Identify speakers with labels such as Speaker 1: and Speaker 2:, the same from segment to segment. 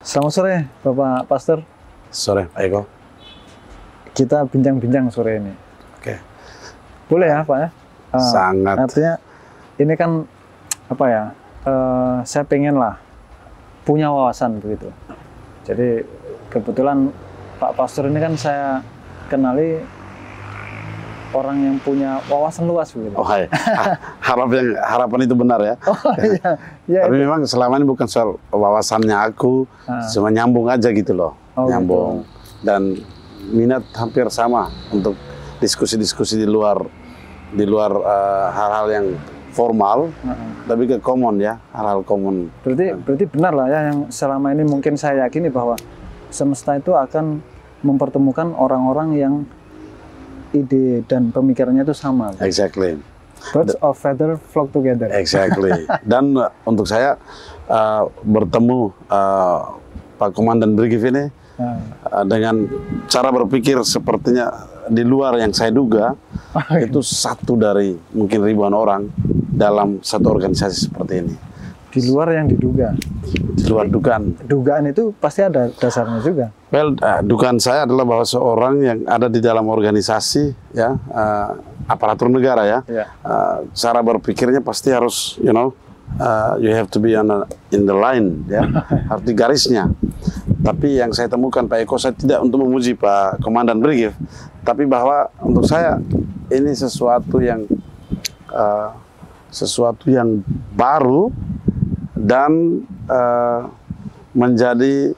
Speaker 1: Selamat sore, Bapak Pastor.
Speaker 2: Sore, Pak Eko.
Speaker 1: Kita bincang-bincang sore ini.
Speaker 2: Oke.
Speaker 1: Boleh ya, Pak ya?
Speaker 2: Sangat.
Speaker 1: Artinya ini kan apa ya? Saya pengen lah punya wawasan begitu. Jadi kebetulan Pak Pastor ini kan saya kenali orang yang punya wawasan luas begitu.
Speaker 2: Oh, hai. Harapan itu benar ya.
Speaker 1: Oh iya, iya.
Speaker 2: Tapi
Speaker 1: itu.
Speaker 2: memang selama ini bukan soal wawasannya aku, cuma nyambung aja gitu loh.
Speaker 1: Oh,
Speaker 2: nyambung.
Speaker 1: gitu.
Speaker 2: Dan minat hampir sama untuk diskusi-diskusi di luar hal-hal yang formal, tapi ke common ya, hal-hal common.
Speaker 1: Berarti benar lah ya yang selama ini mungkin saya yakini bahwa semesta itu akan mempertemukan orang-orang yang ide dan pemikirannya itu sama.
Speaker 2: Exactly.
Speaker 1: Birds of feather flock together.
Speaker 2: Exactly. Dan untuk saya bertemu Pak Komandan Brigif ini dengan cara berpikir sepertinya di luar yang saya duga, itu satu dari mungkin ribuan orang dalam satu organisasi seperti ini.
Speaker 1: Di luar yang diduga.
Speaker 2: Di luar dugaan.
Speaker 1: Dugaan itu pasti ada dasarnya juga.
Speaker 2: Well, dugaan saya adalah bahwa seorang yang ada di dalam organisasi, ya, aparatur negara ya, cara berpikirnya pasti harus, you have to be in the line, ya, harus di garisnya. Tapi yang saya temukan Pak Eko, saya tidak untuk memuji Pak Komandan Brigif, tapi bahwa untuk saya ini sesuatu yang baru dan menjadi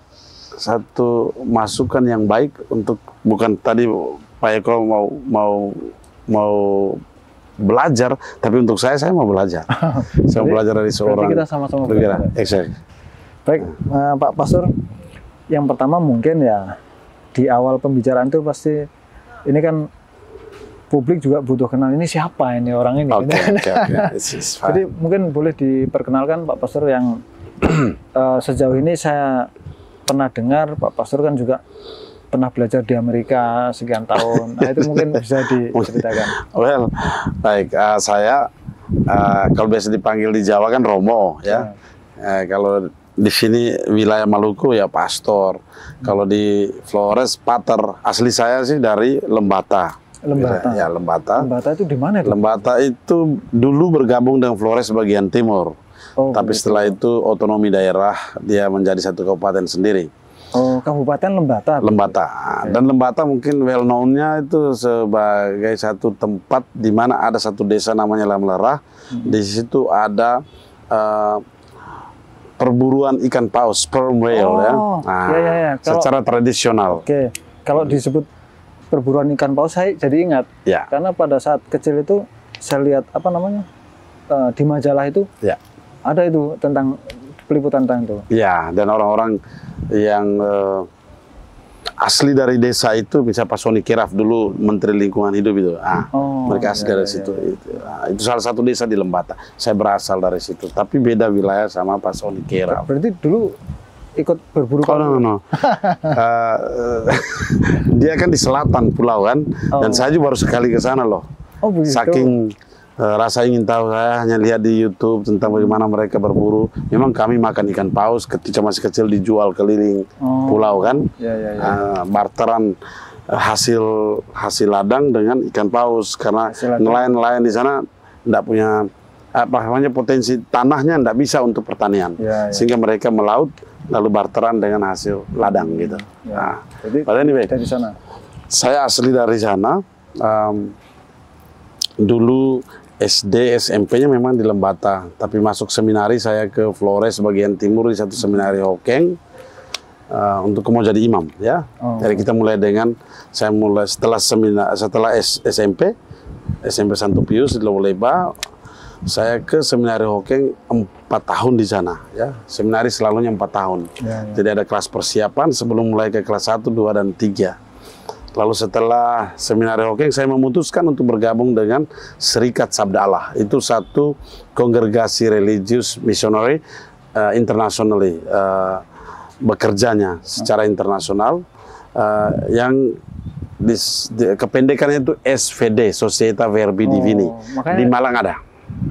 Speaker 2: satu masukan yang baik untuk, bukan tadi Pak Eko mau belajar, tapi untuk saya mau belajar. Saya mau belajar dari seorang.
Speaker 1: Kita sama-sama belajar.
Speaker 2: Exactly.
Speaker 1: Baik, Pak Pastor, yang pertama mungkin ya di awal pembicaraan itu pasti ini kan publik juga butuh kenal ini siapa ini orang ini.
Speaker 2: Okay.
Speaker 1: Jadi mungkin boleh diperkenalkan Pak Pastor yang sejauh ini saya pernah dengar Pak Pastor kan juga pernah belajar di Amerika sekian tahun. Nah, itu mungkin bisa diceritakan.
Speaker 2: Well, baik, saya kalau biasa dipanggil di Jawa kan Romo ya. Kalau di sini wilayah Maluku ya Pastor. Kalau di Flores Pater. Asli saya sih dari Lembata.
Speaker 1: Lembata.
Speaker 2: Ya, Lembata.
Speaker 1: Lembata itu di mana itu?
Speaker 2: Lembata itu dulu bergabung dengan Flores bagian timur.
Speaker 1: Oh,
Speaker 2: tapi setelah itu otonomi daerah, dia menjadi satu kabupaten sendiri.
Speaker 1: Oh, Kabupaten Lembata.
Speaker 2: Lembata. Dan Lembata mungkin well known-nya itu sebagai satu tempat di mana ada satu desa namanya Lamlerah. Di situ ada perburuan ikan paus, sperm whale ya. Nah,
Speaker 1: iya.
Speaker 2: Secara tradisional.
Speaker 1: Oke. Kalau disebut perburuan ikan paus saya jadi ingat.
Speaker 2: Ya.
Speaker 1: Karena pada saat kecil itu saya lihat di majalah itu.
Speaker 2: Ya.
Speaker 1: Ada itu tentang peliputan tentang itu.
Speaker 2: Ya, dan orang-orang yang asli dari desa itu, misalnya Pak Soni Kiraf dulu Menteri Lingkungan Hidup itu, mereka asli dari situ. Itu salah satu desa di Lembata. Saya berasal dari situ, tapi beda wilayah sama Pak Soni Kiraf.
Speaker 1: Berarti dulu ikut berburu?
Speaker 2: No. Dia kan di selatan pulau kan, dan saya juga baru sekali ke sana loh.
Speaker 1: Oh begitu.
Speaker 2: Saking rasa ingin tahu, saya hanya lihat di YouTube tentang bagaimana mereka berburu. Memang kami makan ikan paus ketika masih kecil, dijual keliling pulau kan. Barteran hasil ladang dengan ikan paus, karena nelayan-nelayan di sana tidak punya potensi tanahnya, tidak bisa untuk pertanian, sehingga mereka melaut lalu barteran dengan hasil ladang gitu.
Speaker 1: Jadi dari sana.
Speaker 2: Saya asli dari sana. Dulu SD, SMP-nya memang di Lembata, tapi masuk seminari saya ke Flores bagian timur di satu seminari Hokeng untuk mau jadi imam ya. Jadi kita mulai dengan setelah SMP Santo Pius di Lewoleba, saya ke seminari Hokeng 4 tahun di sana ya. Seminari selalunya 4 tahun. Jadi ada kelas persiapan sebelum mulai ke kelas 1, 2 dan 3. Lalu setelah seminari Hokeng, saya memutuskan untuk bergabung dengan Serikat Sabda Allah. Itu satu kongregasi religius missionary internationally, bekerjanya secara internasional, yang kependekannya itu SVD, Societa Verbi Divini. Di Malang ada.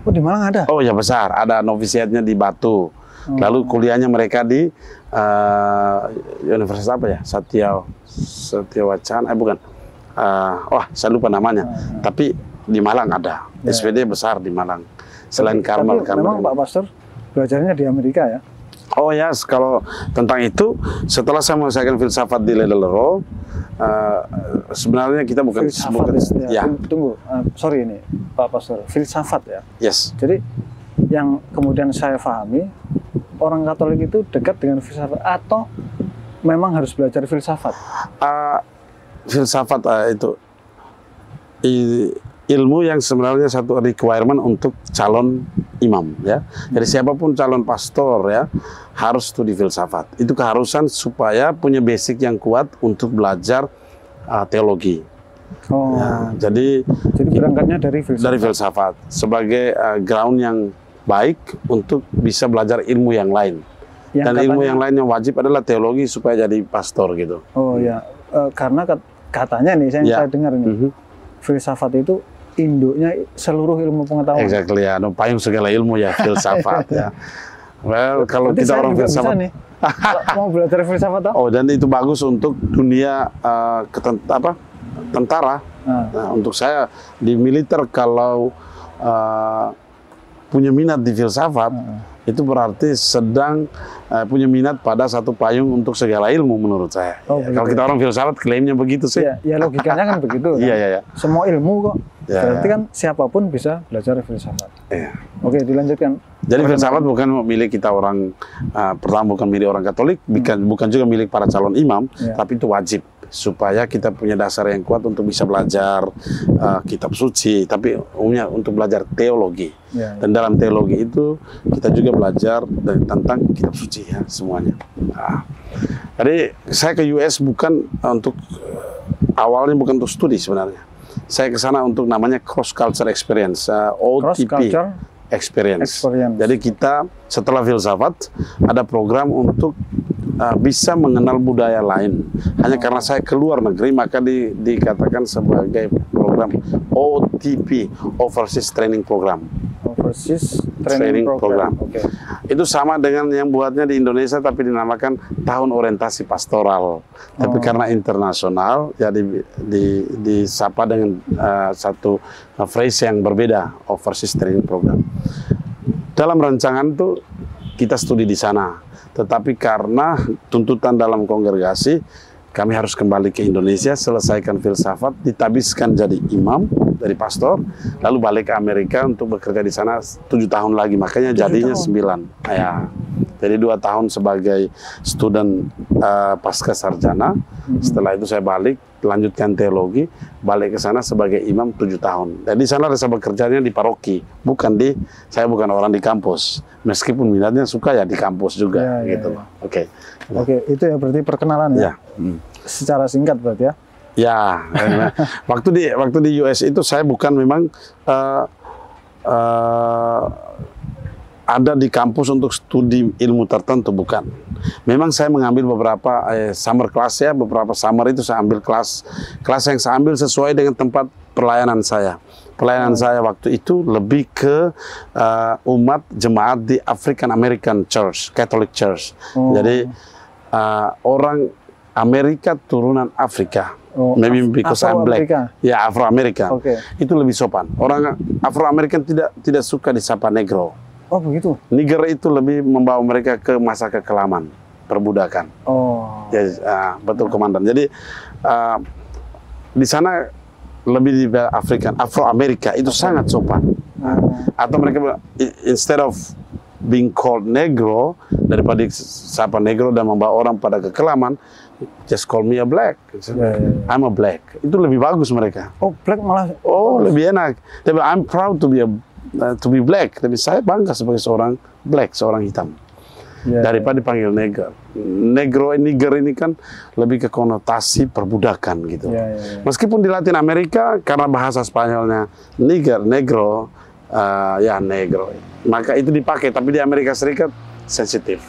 Speaker 1: Oh, di Malang ada?
Speaker 2: Oh ya, besar. Ada novisiatnya di Batu. Lalu kuliahnya mereka di universitas apa ya? Satya Wacana, bukan. Wah, saya lupa namanya. Tapi di Malang ada. SPD besar di Malang. Selain Karmel.
Speaker 1: Memang Pak Pastor belajarnya di Amerika ya?
Speaker 2: Oh ya, kalau tentang itu, setelah saya menyelesaikan filsafat di Ledel-Ro, sebenarnya kita bukan
Speaker 1: ya. Tunggu, sorry ini Pak Pastor, filsafat ya?
Speaker 2: Yes.
Speaker 1: Jadi yang kemudian saya pahami, orang Katolik itu dekat dengan filsafat atau memang harus belajar filsafat?
Speaker 2: Filsafat itu ilmu yang sebenarnya satu requirement untuk calon imam ya. Jadi siapapun calon pastor ya harus studi filsafat. Itu keharusan supaya punya basic yang kuat untuk belajar teologi.
Speaker 1: Oh.
Speaker 2: Ya, jadi
Speaker 1: berangkatnya dari filsafat.
Speaker 2: Dari filsafat sebagai ground yang baik untuk bisa belajar ilmu yang lain. Dan ilmu yang lain yang wajib adalah teologi supaya jadi pastor gitu.
Speaker 1: Oh ya, karena katanya nih saya dengar ini filsafat itu induknya seluruh ilmu pengetahuan.
Speaker 2: Exactly ya, payung segala ilmu ya filsafat ya. Well, kalau
Speaker 1: berarti
Speaker 2: kita orang filsafat
Speaker 1: nih, mau belajar filsafat apa?
Speaker 2: Oh, dan itu bagus untuk dunia tentara. Nah, untuk saya di militer kalau punya minat di filsafat, itu berarti sedang punya minat pada satu payung untuk segala ilmu menurut saya.
Speaker 1: Oh,
Speaker 2: ya, kalau kita orang filsafat klaimnya begitu sih.
Speaker 1: Ya logikanya kan begitu. Kan?
Speaker 2: Iya.
Speaker 1: Semua ilmu kok. Ya. Berarti kan siapapun bisa belajar filsafat.
Speaker 2: Iya.
Speaker 1: Oke, dilanjutkan.
Speaker 2: Jadi filsafat bukan milik kita orang, pertama bukan milik orang Katolik, bukan juga milik para calon imam, tapi itu wajib. Supaya kita punya dasar yang kuat untuk bisa belajar kitab suci, tapi umumnya untuk belajar teologi. Dan dalam teologi itu kita juga belajar tentang kitab suci ya semuanya. Jadi saya ke US bukan untuk awalnya bukan untuk studi sebenarnya. Saya ke sana untuk namanya cross culture experience, OTP experience. Jadi kita setelah filsafat ada program untuk bisa mengenal budaya lain. Hanya karena saya keluar negeri maka dikatakan sebagai program OTP, Overseas Training Program.
Speaker 1: Overseas Training Program. Okay.
Speaker 2: Itu sama dengan yang buatnya di Indonesia tapi dinamakan Tahun Orientasi Pastoral. Tapi karena internasional ya disapa dengan satu phrase yang berbeda, Overseas Training Program. Dalam rancangan itu kita studi di sana. Tetapi karena tuntutan dalam kongregasi, kami harus kembali ke Indonesia, selesaikan filsafat, ditabiskan jadi imam, dari pastor, lalu balik ke Amerika untuk bekerja di sana 7 tahun lagi, makanya jadinya 9. Ya. Jadi 2 tahun sebagai student pasca sarjana, setelah itu saya balik, lanjutkan teologi, balik ke sana sebagai imam 7 tahun. Dan di sana saya bekerjanya di paroki, saya bukan orang di kampus. Meskipun minatnya suka ya di kampus juga, gitu. Oke,
Speaker 1: itu ya berarti perkenalan ya. Secara singkat berarti ya.
Speaker 2: Ya, waktu di US itu saya bukan memang ada di kampus untuk studi ilmu tertentu, bukan. Memang saya mengambil beberapa summer class ya, beberapa summer itu saya ambil kelas yang saya ambil sesuai dengan tempat pelayanan saya. Pelayanan saya waktu itu lebih ke umat jemaat di African American Church, Catholic Church. Jadi orang Amerika turunan Afrika. Maybe because I'm black. Ya, Afro-Amerika. Itu lebih sopan. Orang Afro-Amerikan tidak suka disapa negro.
Speaker 1: Oh begitu?
Speaker 2: Niger itu lebih membawa mereka ke masa kekelaman, perbudakan. Ya, betul komandan. Jadi di sana lebih di Afro-Amerika itu sangat sopan. Atau mereka instead of being called negro, daripada sapa negro dan membawa orang pada kekelaman, just call me a black. I'm a black. Itu lebih bagus mereka.
Speaker 1: Oh, black malah.
Speaker 2: Oh, lebih enak. Tapi I'm proud to be black. Tapi saya bangga sebagai seorang black, seorang hitam. Daripada dipanggil neger. Niger ini kan lebih ke konotasi perbudakan gitu. Meskipun di Latin Amerika karena bahasa Spanyolnya negro, negro. Maka itu dipakai, tapi di Amerika Serikat sensitif.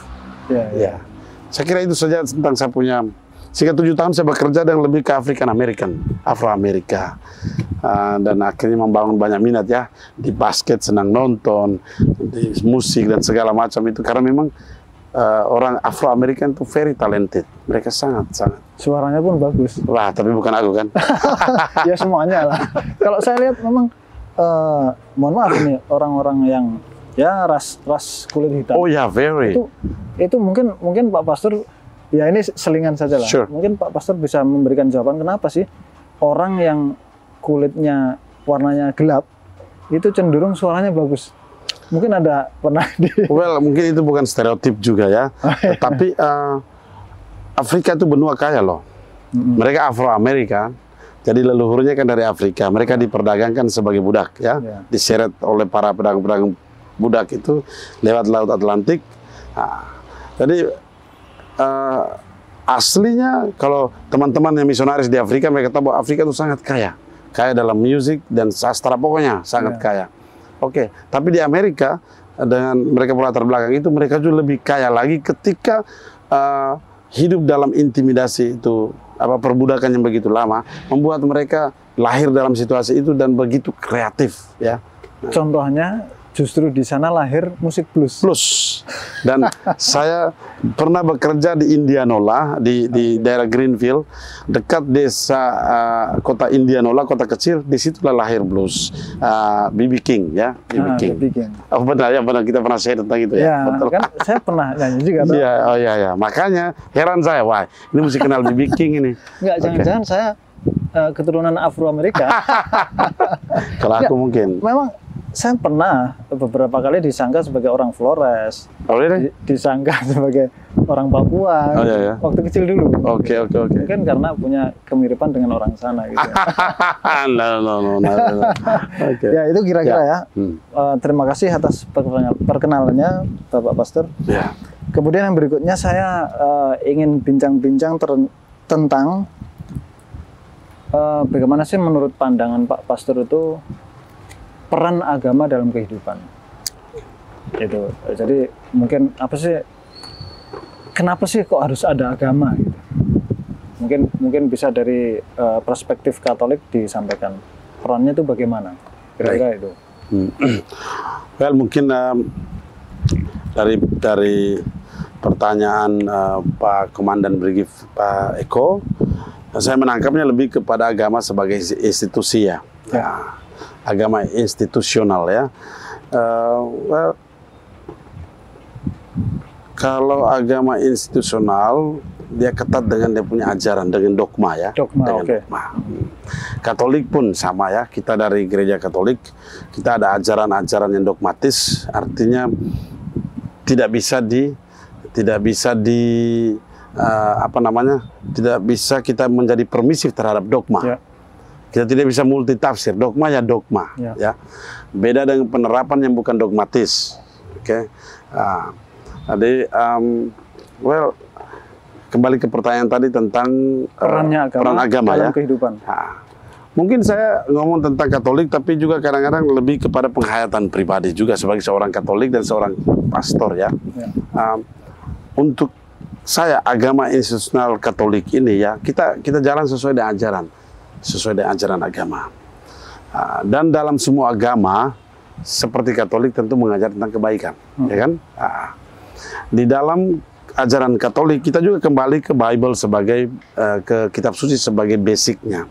Speaker 2: Saya kira itu saja tentang saya punya Sehingga 7 tahun saya bekerja dengan lebih ke African American, Afro Amerika, dan akhirnya membangun banyak minat ya di basket, senang nonton, di musik dan segala macam itu karena memang orang Afro American itu very talented, mereka sangat.
Speaker 1: Suaranya pun bagus.
Speaker 2: Wah, tapi bukan aku kan?
Speaker 1: Ya semuanya lah. Kalau saya lihat memang, mohon maaf ini orang-orang yang ya ras kulit hitam.
Speaker 2: Oh ya, very.
Speaker 1: Itu mungkin Pak Pastor. Ya ini selingan saja lah.
Speaker 2: Sure.
Speaker 1: Mungkin Pak Pastor bisa memberikan jawaban kenapa sih orang yang kulitnya warnanya gelap itu cenderung suaranya bagus. Mungkin ada pernah di...
Speaker 2: Well, mungkin itu bukan stereotip juga ya. Tetapi Afrika itu benua kaya loh. Mereka Afro Amerika, jadi leluhurnya kan dari Afrika. Mereka diperdagangkan sebagai budak ya, diseret oleh para pedagang-pedagang budak itu lewat Laut Atlantik. Jadi aslinya kalau teman-teman yang misionaris di Afrika, mereka tahu bahwa Afrika itu sangat kaya dalam musik dan sastra, pokoknya sangat kaya. Oke, tapi di Amerika dengan mereka berlatar belakang itu, mereka juga lebih kaya lagi ketika hidup dalam intimidasi itu, perbudakan yang begitu lama, membuat mereka lahir dalam situasi itu dan begitu kreatif ya.
Speaker 1: Contohnya justru di sana lahir musik blues. Dan saya pernah bekerja di Indianola, di daerah Greenville, dekat desa kota Indianola, kota kecil. Disitulah lahir blues, B.B. King ya, B.B. King. Oh benar ya, benar, kita pernah share tentang itu ya. Betul. Kan saya pernah nyanyi juga.
Speaker 2: Iya, oh iya, makanya heran saya, wah ini mesti kenal B.B. King ini.
Speaker 1: Enggak, jangan-jangan saya keturunan Afro Amerika.
Speaker 2: Kalau aku mungkin.
Speaker 1: Memang saya pernah beberapa kali disangka sebagai orang Flores, disangka sebagai orang Papua, waktu kecil dulu.
Speaker 2: Oke.
Speaker 1: Mungkin karena punya kemiripan dengan orang sana gitu.
Speaker 2: No. Okay.
Speaker 1: Ya itu kira-kira ya. Terima kasih atas perkenalannya Bapak Pastor.
Speaker 2: Yeah.
Speaker 1: Kemudian yang berikutnya saya ingin bincang-bincang tentang bagaimana sih menurut pandangan Pak Pastor itu peran agama dalam kehidupan itu. Jadi mungkin kenapa sih kok harus ada agama gitu? Mungkin bisa dari perspektif Katolik disampaikan perannya itu bagaimana kira-kira itu.
Speaker 2: Well, mungkin dari pertanyaan Pak Komandan Brigif Pak Eko, saya menangkapnya lebih kepada agama sebagai institusi ya. Agama institusional ya. Well, kalau agama institusional dia ketat dengan dia punya ajaran, dengan dogma ya. Dogma. Katolik pun sama ya. Kita dari gereja Katolik, kita ada ajaran-ajaran yang dogmatis, artinya tidak bisa kita menjadi permisif terhadap dogma. Kita tidak bisa multitafsir, dogma ya dogma, ya. Beda dengan penerapan yang bukan dogmatis. Oke. Jadi, well, kembali ke pertanyaan tadi tentang peran agama dalam kehidupan. Mungkin saya ngomong tentang Katolik, tapi juga kadang-kadang lebih kepada penghayatan pribadi juga sebagai seorang Katolik dan seorang pastor ya. Untuk saya agama institusional Katolik ini ya, kita jalan sesuai dengan ajaran agama. Dan dalam semua agama seperti Katolik tentu mengajar tentang kebaikan, ya kan? Di dalam ajaran Katolik kita juga kembali ke Bible sebagai ke kitab suci sebagai basicnya.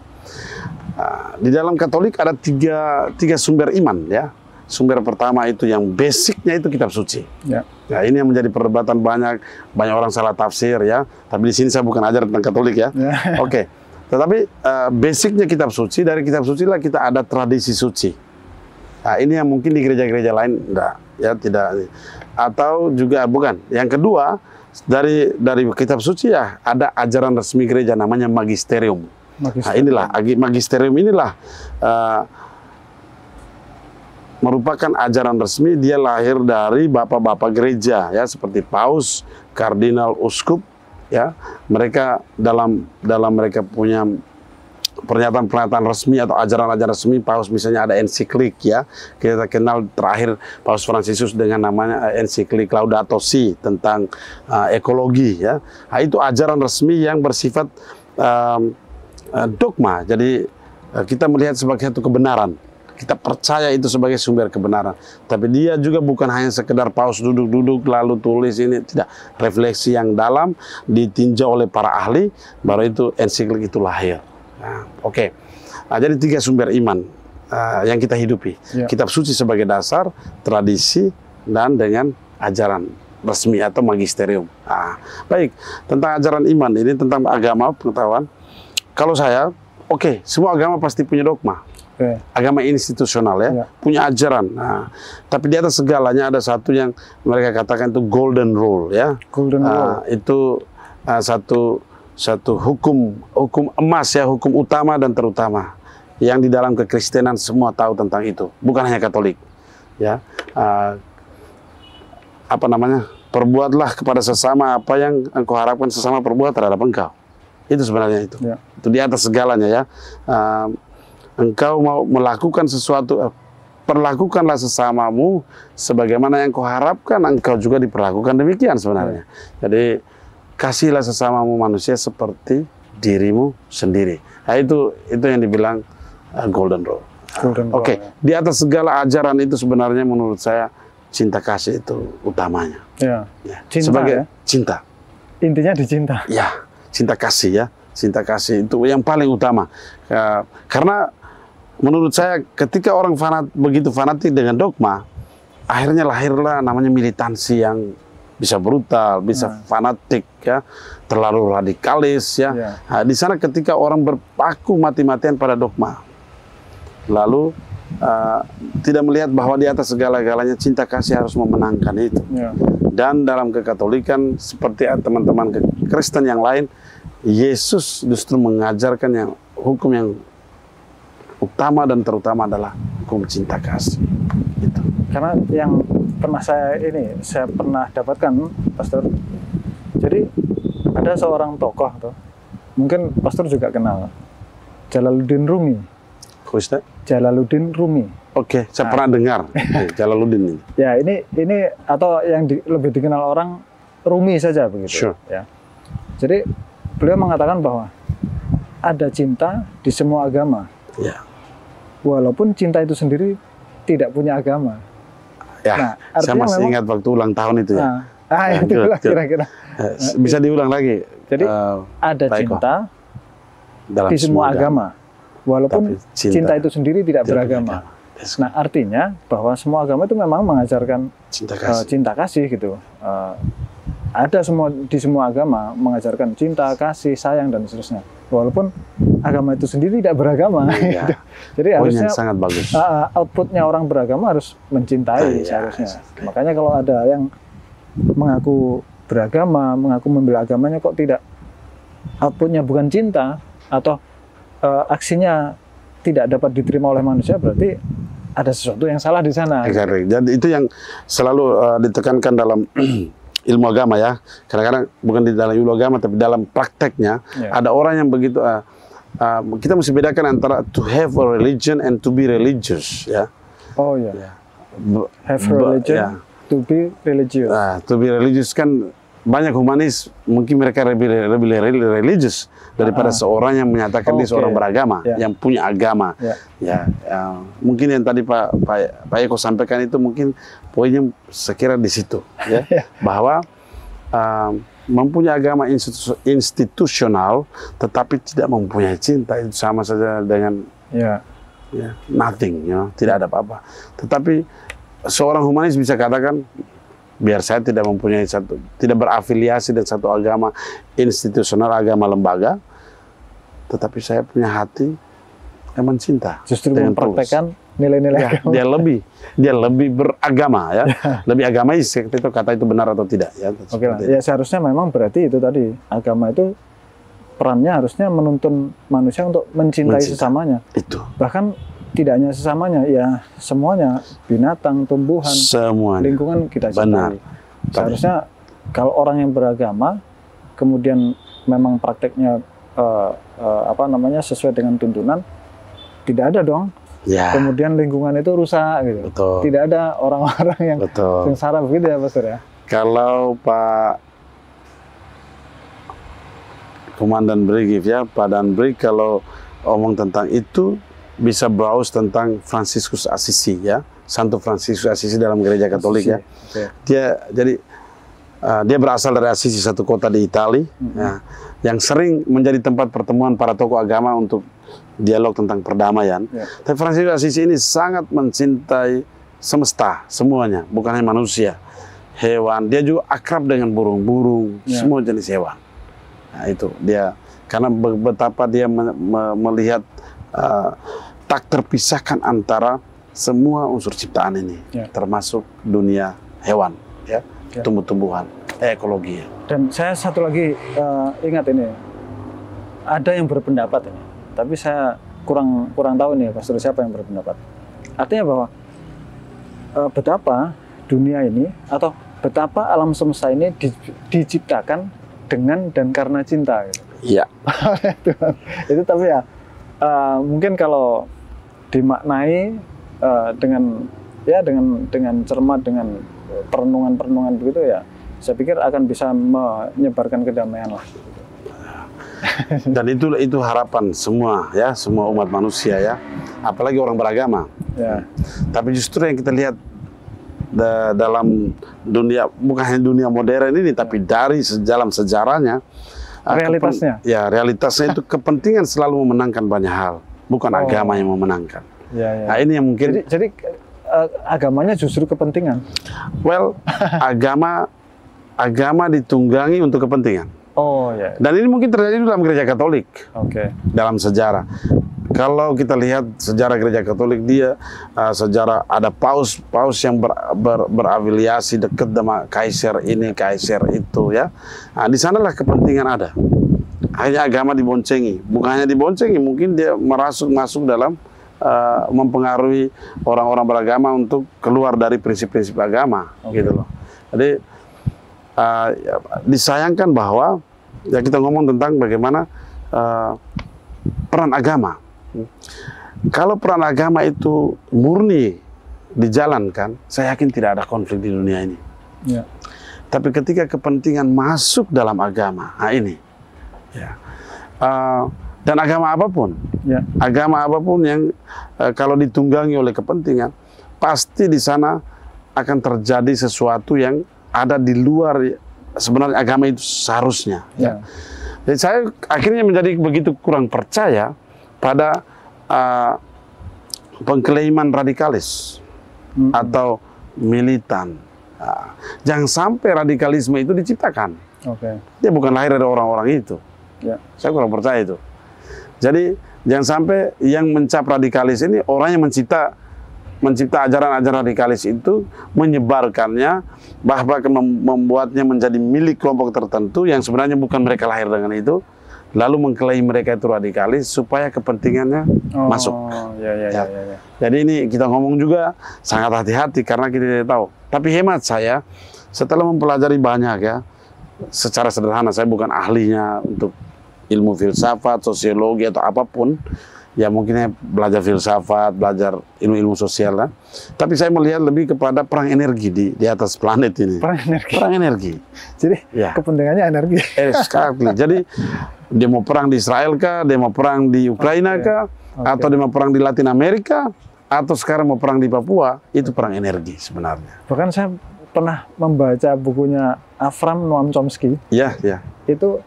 Speaker 2: Di dalam Katolik ada tiga sumber iman ya. Sumber pertama itu yang basicnya itu kitab suci. Ya, ini yang menjadi perdebatan banyak orang salah tafsir ya. Tapi di sini saya bukan ajar tentang Katolik ya. Oke. Tetapi basicnya kitab suci, dari kitab suci lah kita ada tradisi suci. Nah, ini yang mungkin di gereja-gereja lain tidak. Atau juga bukan. Yang kedua, dari kitab suci ya ada ajaran resmi gereja namanya magisterium. Nah, inilah magisterium inilah merupakan ajaran resmi, dia lahir dari bapak-bapak gereja ya, seperti paus, kardinal, uskup ya. Mereka dalam mereka punya pernyataan-pernyataan resmi atau ajaran-ajaran resmi Paus, misalnya ada ensiklik ya, kita kenal terakhir Paus Fransiskus dengan namanya ensiklik Laudato Si tentang ekologi ya. Nah, itu ajaran resmi yang bersifat dogma. Jadi kita melihat sebagai satu kebenaran. Kita percaya itu sebagai sumber kebenaran. Tapi dia juga bukan hanya sekedar Paus duduk-duduk lalu tulis ini, tidak. Refleksi yang dalam ditinjau oleh para ahli, baru itu ensiklik itu lahir. Nah, Oke. Nah, jadi 3 sumber iman yang kita hidupi.
Speaker 1: Ya.
Speaker 2: Kitab suci sebagai dasar, tradisi, dan dengan ajaran resmi atau magisterium. Nah, baik, tentang ajaran iman ini, tentang agama, pengetahuan. Kalau saya, semua agama pasti punya dogma. Agama institusional ya, punya ajaran. Nah, tapi di atas segalanya ada satu yang mereka katakan itu golden rule ya.
Speaker 1: Golden rule.
Speaker 2: Itu satu hukum emas ya, hukum utama dan terutama yang di dalam kekristenan semua tahu tentang itu, bukan hanya Katolik ya. Perbuatlah kepada sesama apa yang engkau harapkan sesama perbuat terhadap engkau. Itu sebenarnya itu. Ya. Itu di atas segalanya ya. Engkau mau melakukan sesuatu, perlakukanlah sesamamu sebagaimana yang kau harapkan engkau juga diperlakukan demikian sebenarnya. Jadi kasihlah sesamamu manusia seperti dirimu sendiri. Nah, itu yang dibilang golden rule. Oke, di atas segala ajaran itu sebenarnya menurut saya cinta kasih itu utamanya. Ya.
Speaker 1: Cinta,
Speaker 2: sebagai cinta.
Speaker 1: Intinya di cinta.
Speaker 2: Ya, cinta kasih ya. Cinta kasih itu yang paling utama. Karena menurut saya ketika orang begitu fanatik dengan dogma, akhirnya lahirlah namanya militansi yang bisa brutal, bisa fanatik ya, terlalu radikalis ya. Nah, di sana ketika orang berpaku mati-matian pada dogma, lalu tidak melihat bahwa di atas segala-galanya cinta kasih harus memenangkan itu. Dan dalam kekatolikan seperti teman-teman Kristen yang lain, Yesus justru mengajarkan yang hukum yang utama dan terutama adalah hukum cinta kasih. Itu.
Speaker 1: Karena yang pernah saya pernah dapatkan, Pastor. Jadi ada seorang tokoh tuh, mungkin Pastor juga kenal, Jalaluddin Rumi.
Speaker 2: Ustaz?
Speaker 1: Jalaluddin Rumi.
Speaker 2: Oke, saya pernah dengar Jalaluddin ini.
Speaker 1: Ya, ini atau yang lebih dikenal orang Rumi saja begitu.
Speaker 2: Sure.
Speaker 1: Ya. Jadi beliau mengatakan bahwa ada cinta di semua agama.
Speaker 2: Ya.
Speaker 1: Walaupun cinta itu sendiri tidak punya agama.
Speaker 2: Ya, nah, saya masih ingat waktu ulang tahun itu ya.
Speaker 1: Itulah kira-kira.
Speaker 2: Bisa diulang lagi.
Speaker 1: Jadi ada cinta di semua agama. Walaupun cinta itu sendiri tidak beragama. Nah, artinya bahwa semua agama itu memang mengajarkan cinta kasih gitu. Ada di semua agama mengajarkan cinta, kasih, sayang, dan seterusnya. Walaupun agama itu sendiri tidak beragama. Gitu. Jadi harusnya
Speaker 2: sangat bagus.
Speaker 1: Outputnya orang beragama harus mencintai seharusnya. Makanya kalau ada yang mengaku beragama, mengaku membela agamanya kok tidak, outputnya bukan cinta atau aksinya tidak dapat diterima oleh manusia, berarti ada sesuatu yang salah di sana.
Speaker 2: Exactly. Jadi itu yang selalu ditekankan dalam ilmu agama ya. Kadang-kadang bukan di dalam ilmu agama, tapi dalam prakteknya ada orang yang begitu. Kita mesti bedakan antara to have a religion and to be religious ya.
Speaker 1: Oh ya. Have religion, to be religious.
Speaker 2: To be religious kan banyak humanis, mungkin mereka lebih religious daripada seorang yang menyatakan dia seorang beragama, yang punya agama. Mungkin yang tadi Pak Eko sampaikan itu mungkin poinnya sekira di situ, ya, bahwa mempunyai agama institusional tetapi tidak mempunyai cinta itu sama saja dengan nothing, tidak ada apa-apa. Tetapi seorang humanis bisa katakan, biar saya tidak mempunyai tidak berafiliasi dengan satu agama institusional, agama lembaga, tetapi saya punya hati yang mencinta.
Speaker 1: Justru mempraktekkan nilai-nilai agama. Dia lebih beragama ya, lebih agamais. Itu kata itu benar atau tidak ya? Oke lah. Ya seharusnya memang berarti itu tadi agama itu perannya harusnya menuntun manusia untuk mencintai sesamanya. Itu. Bahkan tidak hanya sesamanya, ya semuanya, binatang, tumbuhan, lingkungan kita cintai. Seharusnya kalau orang yang beragama, kemudian memang prakteknya apa namanya sesuai dengan tuntunan, tidak ada dong.
Speaker 2: Ya.
Speaker 1: Kemudian lingkungan itu rusak gitu.
Speaker 2: Betul.
Speaker 1: Tidak ada orang-orang yang sengsara begitu ya Pastor ya.
Speaker 2: Kalau Pak Komandan Brigif ya, Pak Danbrig kalau omong tentang itu bisa browse tentang Fransiskus Assisi ya, Santo Fransiskus Assisi dalam Gereja Katolik ya.
Speaker 1: Okay.
Speaker 2: Dia berasal dari Assisi, satu kota di Italia, ya, yang sering menjadi tempat pertemuan para tokoh agama untuk dialog tentang perdamaian. Tapi Fransiskus Assisi ini sangat mencintai semesta semuanya, bukan hanya manusia, hewan. Dia juga akrab dengan burung-burung, semua jenis hewan. Nah, itu dia, karena betapa dia melihat tak terpisahkan antara semua unsur ciptaan ini, termasuk dunia hewan, ya, tumbuh-tumbuhan, ekologi.
Speaker 1: Dan saya satu lagi ingat ini, ada yang berpendapat ini, tapi saya kurang tahu nih Pastor siapa yang berpendapat. Artinya bahwa betapa dunia ini atau betapa alam semesta ini diciptakan dengan dan karena cinta. Gitu.
Speaker 2: Iya.
Speaker 1: Itu tapi ya mungkin kalau dimaknai dengan cermat, dengan perenungan begitu ya, saya pikir akan bisa menyebarkan kedamaian lah.
Speaker 2: Dan itu harapan semua ya, semua umat manusia ya, apalagi orang beragama.
Speaker 1: Ya.
Speaker 2: Tapi justru yang kita lihat dalam dunia, bukan hanya dunia modern ini, tapi dari dalam sejarahnya, realitasnya itu kepentingan selalu memenangkan banyak hal, bukan agama yang memenangkan. Nah, ini yang mungkin.
Speaker 1: Jadi agamanya justru kepentingan.
Speaker 2: Well, agama ditunggangi untuk kepentingan.
Speaker 1: Oh ya.
Speaker 2: Dan ini mungkin terjadi dalam Gereja Katolik. Dalam sejarah. Kalau kita lihat sejarah Gereja Katolik, dia sejarah ada paus yang berafiliasi dekat sama kaiser ini, kaiser itu ya. Nah, di sanalah kepentingan ada. Hanya agama diboncengi, bukan hanya diboncengi, mungkin dia masuk dalam mempengaruhi orang-orang beragama untuk keluar dari prinsip-prinsip agama, gitu loh. Jadi disayangkan bahwa ya kita ngomong tentang bagaimana peran agama. Kalau peran agama itu murni dijalankan, saya yakin tidak ada konflik di dunia ini. Ya. Tapi ketika kepentingan masuk dalam agama, nah ini, ya. Dan agama apapun yang kalau ditunggangi oleh kepentingan, pasti di sana akan terjadi sesuatu yang ada di luar sebenarnya agama itu seharusnya. Ya. Jadi saya akhirnya menjadi begitu kurang percaya pada pengklaiman radikalis atau militan. Jangan sampai radikalisme itu diciptakan. Dia bukan lahir dari orang-orang itu. Saya kurang percaya itu. Jadi jangan sampai yang mencap radikalis ini orang yang mencipta ajaran-ajaran radikalis itu, menyebarkannya, bahkan membuatnya menjadi milik kelompok tertentu yang sebenarnya bukan mereka lahir dengan itu, lalu mengklaim mereka itu radikalis supaya kepentingannya masuk. Ya. Jadi ini kita ngomong juga sangat hati-hati karena kita tidak tahu. Tapi hemat saya, setelah mempelajari banyak ya, secara sederhana, saya bukan ahlinya untuk ilmu filsafat, sosiologi atau apapun. Ya mungkin belajar filsafat, belajar ilmu-ilmu sosial lah. Tapi saya melihat lebih kepada perang energi di atas planet ini. Perang energi.
Speaker 1: Jadi kepentingannya energi.
Speaker 2: Sekali. Jadi dia mau perang di Israel kah, dia mau perang di Ukraina kah, atau dia mau perang di Latin Amerika, atau sekarang mau perang di Papua, itu perang energi sebenarnya.
Speaker 1: Bahkan saya pernah membaca bukunya Avram Noam Chomsky.
Speaker 2: Ya.
Speaker 1: Itu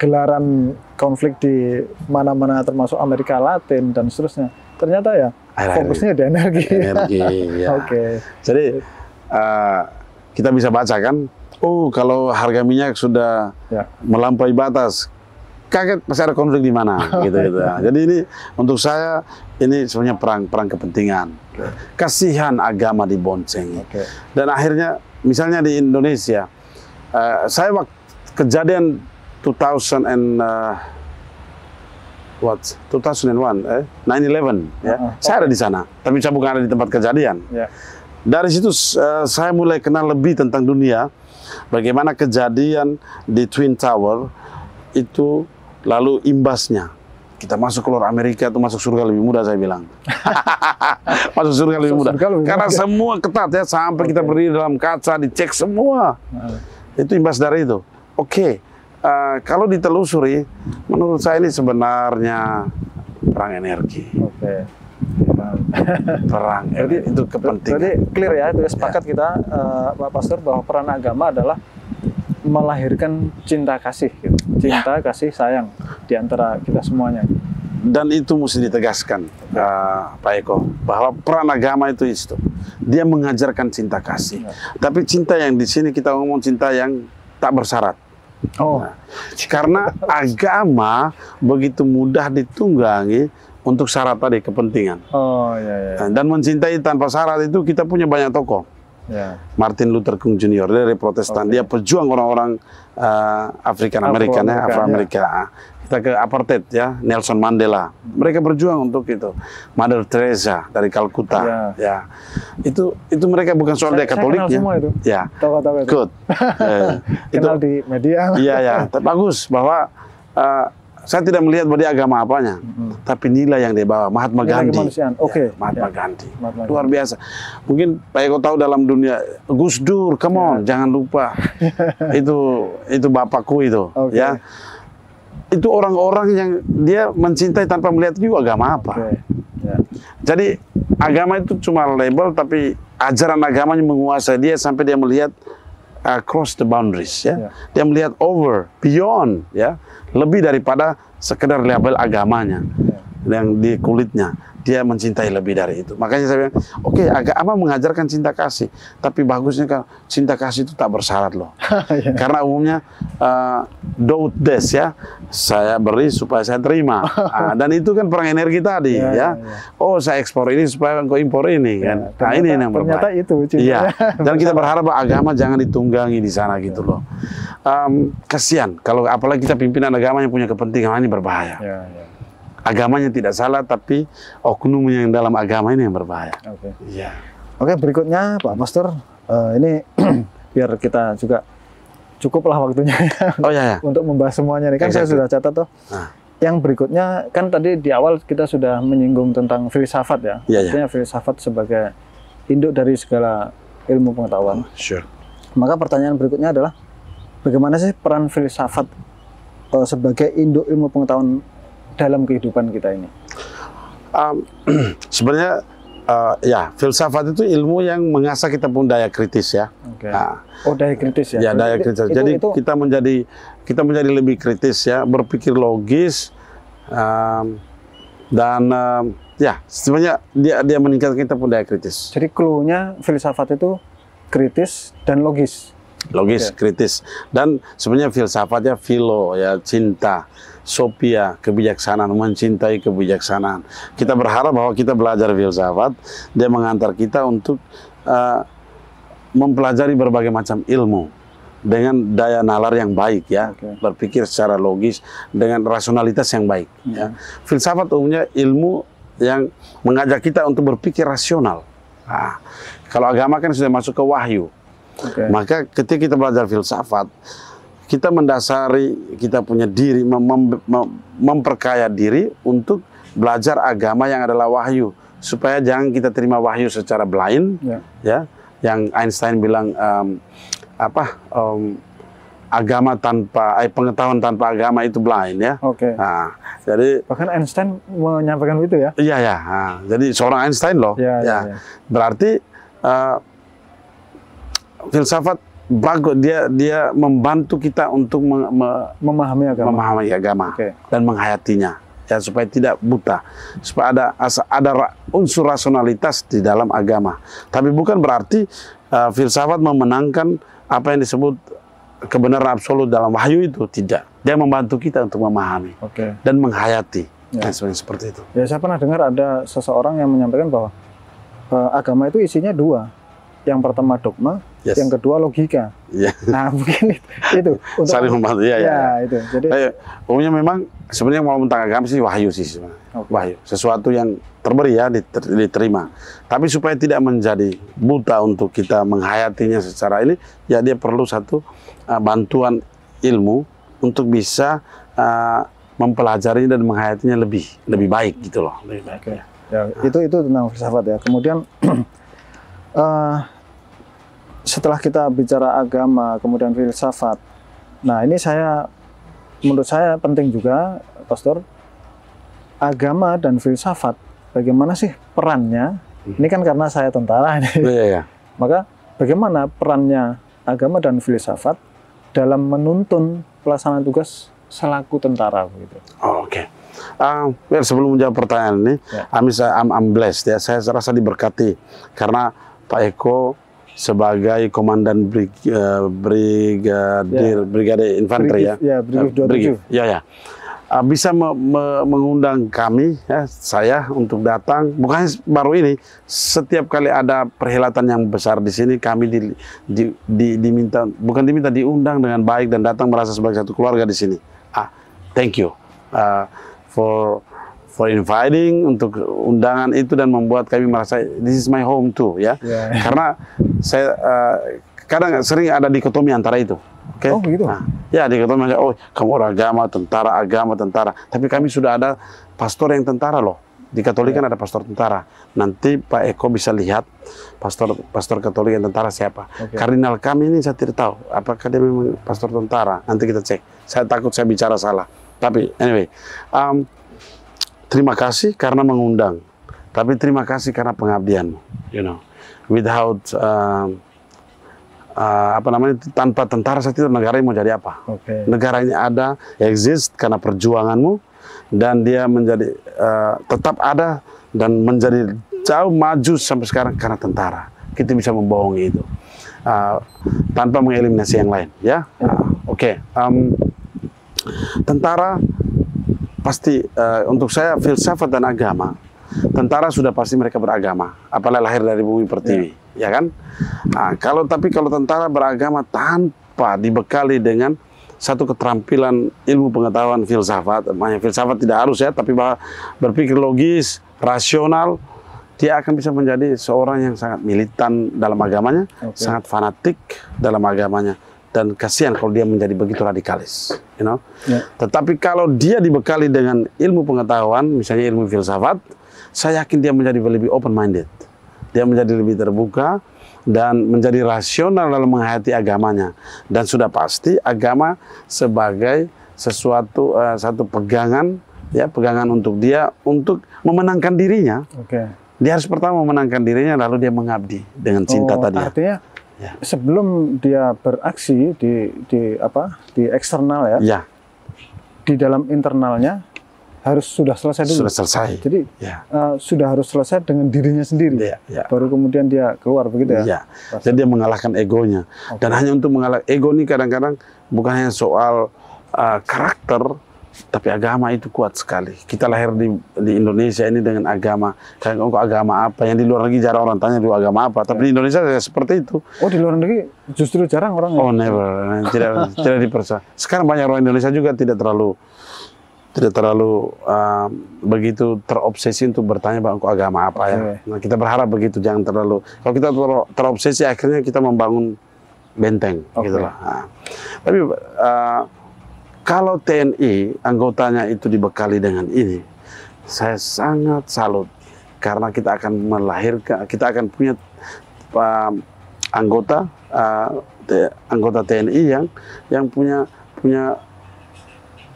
Speaker 1: gelaran konflik di mana-mana termasuk Amerika Latin dan seterusnya. Ternyata ya fokusnya di energi.
Speaker 2: Ya. Jadi kita bisa baca kan, kalau harga minyak sudah melampaui batas, kaget masih ada konflik di mana, gitu. Jadi ini untuk saya ini sebenarnya perang kepentingan. Kasihan agama diboncengi. Dan akhirnya misalnya di Indonesia, saya waktu kejadian 2001, 9/11 ya. Saya ada di sana, tapi saya bukan ada di tempat kejadian. Dari situ saya mulai kenal lebih tentang dunia, bagaimana kejadian di Twin Tower itu lalu imbasnya kita masuk keluar Amerika itu masuk surga lebih mudah, saya bilang. Masuk surga lebih mudah. Karena semua ketat ya, sampai kita berdiri dalam kaca, dicek semua. Itu imbas dari itu. Oke, kalau ditelusuri, menurut saya ini sebenarnya perang energi. Perang, jadi itu kepentingan.
Speaker 1: Jadi clear ya, itu sepakat kita, Pak Pastor, bahwa peran agama adalah melahirkan cinta kasih, gitu. Cinta kasih sayang di antara kita semuanya.
Speaker 2: Dan itu mesti ditegaskan, Pak Eko, bahwa peran agama itu, dia mengajarkan cinta kasih. Tapi cinta yang di sini kita ngomong cinta yang tak bersyarat. Karena agama begitu mudah ditunggangi untuk syarat tadi, kepentingan. Dan mencintai tanpa syarat itu kita punya banyak tokoh. Martin Luther King Jr. dari Protestan, dia pejuang orang-orang African American, Afro-Amerika. Kita ke apartheid ya, Nelson Mandela, mereka berjuang untuk itu. Mother Teresa dari Kalkuta, ya. Itu mereka bukan soal dia Katoliknya.
Speaker 1: Saya kenal semua itu.
Speaker 2: Ya.
Speaker 1: Tokoh-tokoh itu.
Speaker 2: Good.
Speaker 1: Kenal di media.
Speaker 2: Iya. Bagus bahwa saya tidak melihat bahwa dia agama apanya, tapi nilai yang dia bawa. Mahatma Gandhi. Mahatma Gandhi. Luar biasa. Mungkin Pak Eko tahu dalam dunia, Gus Dur, come on, jangan lupa. itu bapakku itu, ya. Itu orang-orang yang dia mencintai tanpa melihat juga agama apa. Jadi agama itu cuma label, tapi ajaran agamanya menguasai dia sampai dia melihat across the boundaries, ya. Dia melihat over, beyond, ya. Lebih daripada sekedar label agamanya yang di kulitnya. Dia mencintai lebih dari itu. Makanya saya bilang, oke, agama mengajarkan cinta kasih, tapi bagusnya kan cinta kasih itu tak bersyarat loh. Karena umumnya do this, ya, saya beri supaya saya terima. Dan itu kan perang energi tadi, ya. Oh, saya ekspor ini supaya engkau impor ini, kan. Nah, ini yang berbahaya.
Speaker 1: Ternyata itu cinta.
Speaker 2: Iya. Dan kita berharap agama jangan ditunggangi di sana gitu loh. Kasihan kalau apalagi kita pimpinan agama yang punya kepentingan, ini berbahaya. Agamanya tidak salah, tapi oknum yang dalam agama ini yang berbahaya.
Speaker 1: Oke, berikutnya Pak Pastor, ini biar kita juga cukuplah waktunya untuk membahas semuanya nih. Kan saya sudah catat tuh. Yang berikutnya kan tadi di awal kita sudah menyinggung tentang filsafat ya. Artinya filsafat sebagai induk dari segala ilmu pengetahuan. Maka pertanyaan berikutnya adalah bagaimana sih peran filsafat sebagai induk ilmu pengetahuan dalam kehidupan kita ini?
Speaker 2: Sebenarnya ya, filsafat itu ilmu yang mengasah kita pun daya kritis, ya.
Speaker 1: Daya kritis ya.
Speaker 2: Ya, daya kritis. Jadi kita menjadi lebih kritis, ya, berpikir logis, dan ya, sebenarnya dia meningkatkan kita pun daya kritis.
Speaker 1: Jadi clue-nya filsafat itu kritis dan logis.
Speaker 2: Kritis. Dan sebenarnya filsafatnya philo, ya, cinta. Sophia, kebijaksanaan, mencintai kebijaksanaan. Kita berharap bahwa kita belajar filsafat, dia mengantar kita untuk mempelajari berbagai macam ilmu dengan daya nalar yang baik, ya, berpikir secara logis dengan rasionalitas yang baik. Ya. Filsafat umumnya ilmu yang mengajak kita untuk berpikir rasional. Kalau agama kan sudah masuk ke wahyu, maka ketika kita belajar filsafat, kita mendasari kita punya diri, memperkaya diri untuk belajar agama yang adalah wahyu, supaya jangan kita terima wahyu secara blind, ya, yang Einstein bilang agama tanpa pengetahuan tanpa agama itu blind, ya. Nah, jadi
Speaker 1: bahkan Einstein menyampaikan itu, ya.
Speaker 2: Iya, ya. Nah, jadi seorang Einstein loh, berarti filsafat bagus, dia membantu kita untuk
Speaker 1: memahami
Speaker 2: agama dan menghayatinya, ya, supaya tidak buta, supaya ada unsur rasionalitas di dalam agama. Tapi bukan berarti filsafat memenangkan apa yang disebut kebenaran absolut dalam wahyu itu, tidak. Dia membantu kita untuk memahami dan menghayati, seperti itu.
Speaker 1: Ya, saya pernah dengar ada seseorang yang menyampaikan bahwa agama itu isinya dua. Yang pertama dogma, yang kedua logika. Nah, mungkin itu untuk
Speaker 2: saling membantu,
Speaker 1: itu. Jadi
Speaker 2: umumnya memang sebenarnya mau tentang agama sih wahyu sih sebenarnya. Wahyu, sesuatu yang terberi, ya, diterima. Tapi supaya tidak menjadi buta untuk kita menghayatinya secara ini, ya, dia perlu satu bantuan ilmu untuk bisa mempelajarinya dan menghayatinya lebih baik gitu loh. Lebih baik.
Speaker 1: Oke. Ya, itu tentang filsafat ya. Kemudian setelah kita bicara agama, kemudian filsafat. Nah, ini menurut saya penting juga, Pastor. Agama dan filsafat, bagaimana sih perannya? Ini kan karena saya tentara ini.
Speaker 2: Iya.
Speaker 1: Maka bagaimana perannya agama dan filsafat dalam menuntun pelaksanaan tugas selaku tentara begitu.
Speaker 2: Oh, oke. Well, sebelum menjawab pertanyaan ini, I'm blessed ya. Saya rasa diberkati karena Pak Eko sebagai komandan brigade infanteri
Speaker 1: Brigif 27.
Speaker 2: Bisa mengundang kami ya, saya untuk datang, bukan baru ini, setiap kali ada perhelatan yang besar di sini kami diundang dengan baik dan datang merasa sebagai satu keluarga di sini. Thank you for inviting, untuk undangan itu dan membuat kami merasa this is my home too ya. Karena saya kadang sering ada dikotomi antara itu. Okay?
Speaker 1: Oh begitu.
Speaker 2: Ya dikotomi, kamu orang agama, tentara. Tapi kami sudah ada pastor yang tentara loh. Di Katolik kan ada pastor tentara. Nanti Pak Eko bisa lihat pastor Katolik yang tentara siapa. Kardinal kami ini saya tidak tahu apakah dia memang pastor tentara. Nanti kita cek. Saya takut saya bicara salah. Tapi anyway, terima kasih karena mengundang. Tapi terima kasih karena pengabdianmu. You know, without tanpa tentara saya tidak, negara ini mau jadi apa? Negara ini ada, exist karena perjuanganmu, dan dia menjadi tetap ada dan menjadi jauh maju sampai sekarang karena tentara. Kita bisa membohongi itu tanpa mengeliminasi yang lain, ya. Tentara pasti untuk saya filsafat dan agama. Tentara sudah pasti mereka beragama, apalagi lahir dari bumi pertiwi, ya kan? Kalau tentara beragama tanpa dibekali dengan satu keterampilan ilmu pengetahuan filsafat, filsafat tidak harus ya, tapi berpikir logis, rasional, dia akan bisa menjadi seorang yang sangat militan dalam agamanya, sangat fanatik dalam agamanya, dan kasihan kalau dia menjadi begitu radikalis, you know. Tetapi kalau dia dibekali dengan ilmu pengetahuan, misalnya ilmu filsafat, saya yakin dia menjadi lebih open-minded. Dia menjadi lebih terbuka dan menjadi rasional dalam menghayati agamanya. Dan sudah pasti agama sebagai satu pegangan, ya, pegangan untuk dia untuk memenangkan dirinya. Dia harus pertama memenangkan dirinya, lalu dia mengabdi dengan cinta tadi.
Speaker 1: Artinya sebelum dia beraksi di eksternal ya, di dalam internalnya harus sudah selesai dulu.
Speaker 2: Sudah selesai.
Speaker 1: Jadi sudah harus selesai dengan dirinya sendiri. Baru kemudian dia keluar begitu ya.
Speaker 2: Jadi dia mengalahkan egonya. Dan hanya untuk mengalahkan ego ini kadang-kadang bukan hanya soal karakter, tapi agama itu kuat sekali. Kita lahir di Indonesia ini dengan agama. Kayak agama apa? Yang di luar negeri jarang orang tanya dulu agama apa. Tapi di Indonesia seperti itu.
Speaker 1: Oh, di luar negeri justru jarang orang.
Speaker 2: Oh, never. Tidak dipercaya. Sekarang banyak orang Indonesia juga tidak terlalu begitu terobsesi untuk bertanya bahwa agama apa ya. Nah, kita berharap begitu, jangan terlalu. Kalau kita terobsesi akhirnya kita membangun benteng gitu lah. Tapi kalau TNI anggotanya itu dibekali dengan ini, saya sangat salut karena kita akan punya anggota TNI yang punya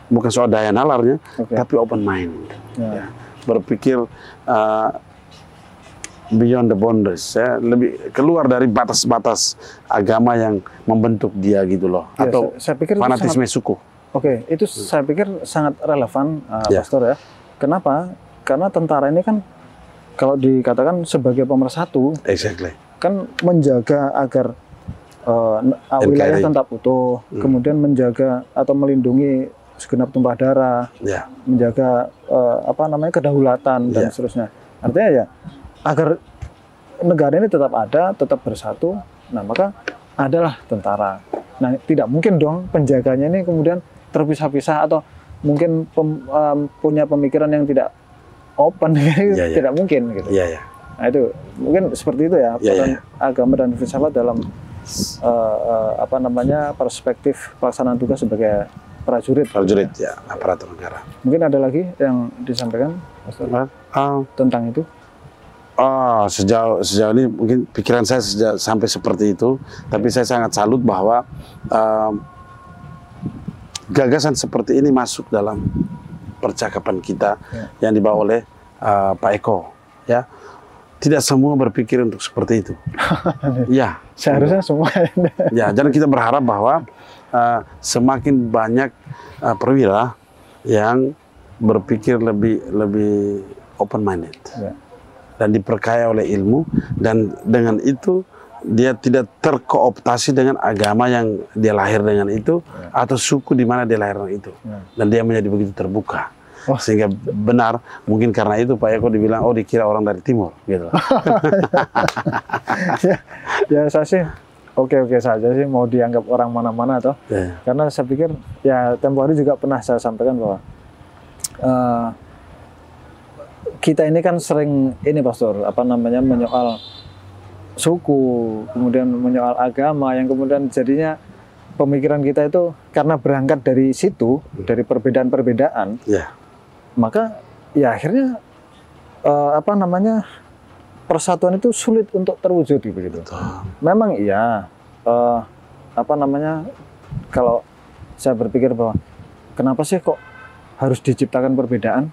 Speaker 2: bukan soal daya nalarnya, tapi open mind, berpikir beyond the boundaries, ya, lebih keluar dari batas-batas agama yang membentuk dia gitu loh, atau
Speaker 1: saya pikir
Speaker 2: fanatisme suku.
Speaker 1: Itu saya pikir sangat relevan, Pastor ya. Kenapa? Karena tentara ini kan kalau dikatakan sebagai pemersatu, kan menjaga agar wilayah tetap utuh, kemudian menjaga atau melindungi segenap tumpah darah, menjaga kedaulatan dan seterusnya. Artinya ya agar negara ini tetap ada, tetap bersatu. Nah, maka adalah tentara. Nah, tidak mungkin dong penjaganya ini kemudian terpisah-pisah atau mungkin punya pemikiran yang tidak open, tidak mungkin gitu. Nah, itu mungkin seperti itu ya, peran agama dan filsafat dalam perspektif pelaksanaan tugas sebagai prajurit.
Speaker 2: Prajurit ya, aparatur negara.
Speaker 1: Mungkin ada lagi yang disampaikan, Pastor, tentang itu?
Speaker 2: Sejauh ini mungkin pikiran saya sampai seperti itu, tapi saya sangat salut bahwa gagasan seperti ini masuk dalam percakapan kita yang dibawa oleh Pak Eko, ya. Tidak semua berpikir untuk seperti itu. Ya,
Speaker 1: seharusnya semua.
Speaker 2: Ya, dan kita berharap bahwa semakin banyak perwira yang berpikir lebih open minded. Ya. Dan diperkaya oleh ilmu, dan dengan itu dia tidak terkooptasi dengan agama yang dia lahir dengan itu, atau suku di mana dia lahir dengan itu, dan dia menjadi begitu terbuka, sehingga benar mungkin karena itu Pak Eko dibilang dikira orang dari timur gitu.
Speaker 1: ya saya sih oke saja sih mau dianggap orang mana-mana toh, karena saya pikir ya tempo hari juga pernah saya sampaikan bahwa kita ini kan sering ini Pastor, menyoal suku, kemudian menyoal agama, yang kemudian jadinya pemikiran kita itu karena berangkat dari situ, dari perbedaan-perbedaan, maka ya akhirnya persatuan itu sulit untuk terwujud begitu. Memang iya, kalau saya berpikir bahwa kenapa sih kok harus diciptakan perbedaan?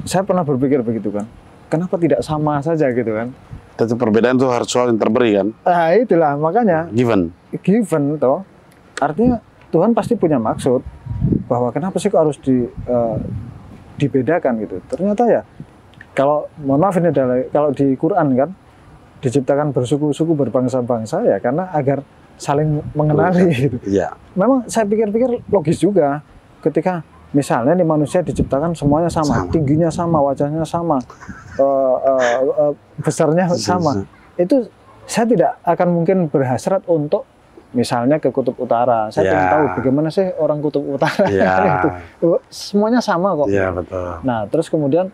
Speaker 1: Saya pernah berpikir begitu kan, kenapa tidak sama saja gitu kan?
Speaker 2: Tapi perbedaan itu harus soal yang terberi kan?
Speaker 1: Nah itulah makanya.
Speaker 2: Given
Speaker 1: toh, artinya Tuhan pasti punya maksud bahwa kenapa sih kok harus dibedakan gitu? Ternyata ya, kalau mohon maaf ini adalah kalau di Quran kan diciptakan bersuku-suku berbangsa-bangsa ya karena agar saling mengenali gitu.
Speaker 2: Ya.
Speaker 1: Memang saya pikir-pikir logis juga ketika misalnya nih manusia diciptakan semuanya sama. Tingginya sama, wajahnya sama, besarnya sama. Itu saya tidak akan mungkin berhasrat untuk misalnya ke Kutub Utara. Saya ingin tahu bagaimana sih orang Kutub Utara. Itu semuanya sama kok.
Speaker 2: Betul.
Speaker 1: Nah, terus kemudian